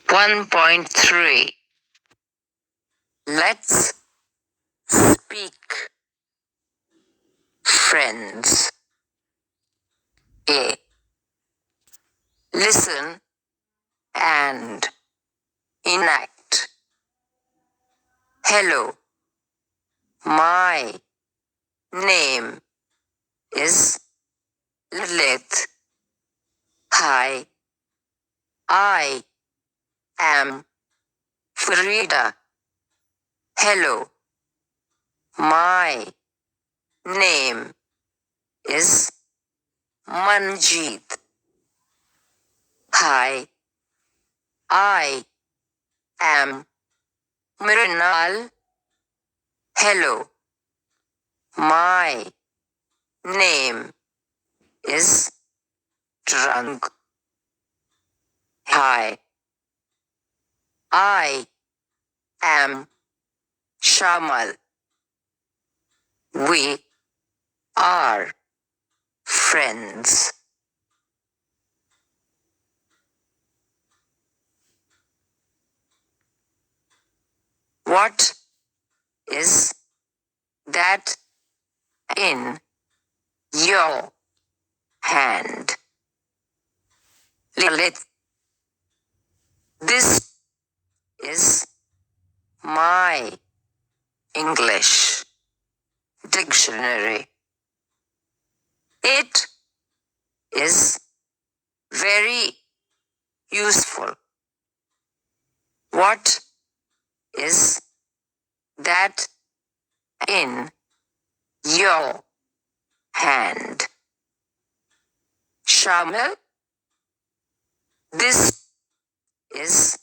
1.3 Let's speak. Friends. A. Listen and enact. Hello. My name is Lilith. Hi. I am Farida. Hello. My name is Manjeet. Hi. I am Mrinal. Hello. My name is Drunk. Hi. I am Shamal. We are friends. What is that in your hand? Lilith. This is my English dictionary. It is very useful. What is that in your hand? Shamil. This is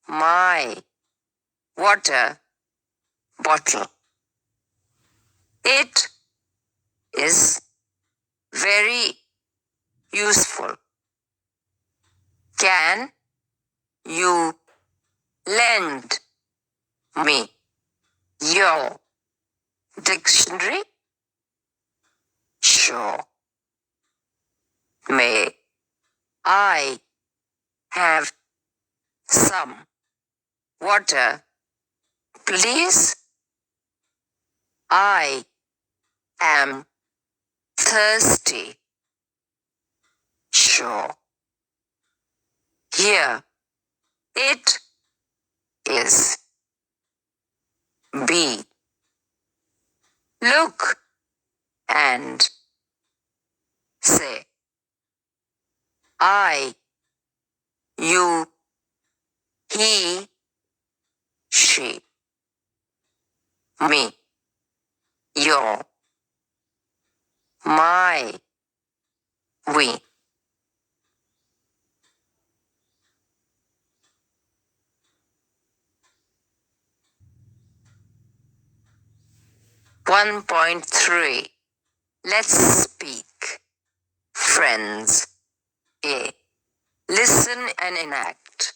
my water bottle. It is very useful. Can you lend me your dictionary? Sure. May I have some water, please? I am thirsty. Sure. Here it is. B. Look and say. I, you, he, she, me, your, my, we. One point three. Let's speak. Friends. A. Listen and enact.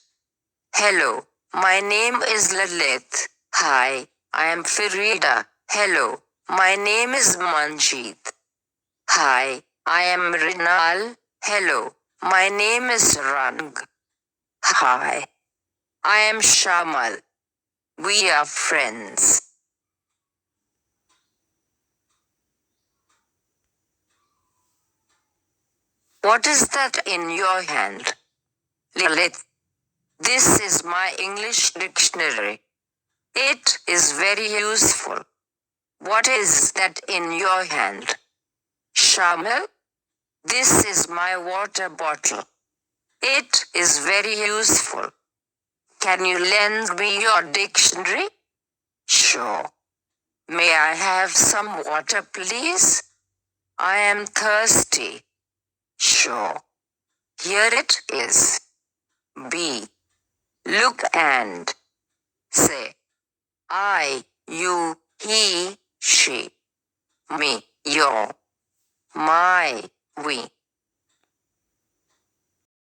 Hello, my name is Lilith. Hi, I am Farida. Hello, my name is Manjeet. Hi, I am Rinal. Hello, my name is Rang. Hi, I am Shamal. We are friends. What is that in your hand? Lilith. This is my English dictionary. It is very useful. What is that in your hand? Shamil. This is my water bottle. It is very useful. Can you lend me your dictionary? Sure. May I have some water, please? I am thirsty. Sure. Here it is. B. Look and say. I, you, he, she, me, your, my, we.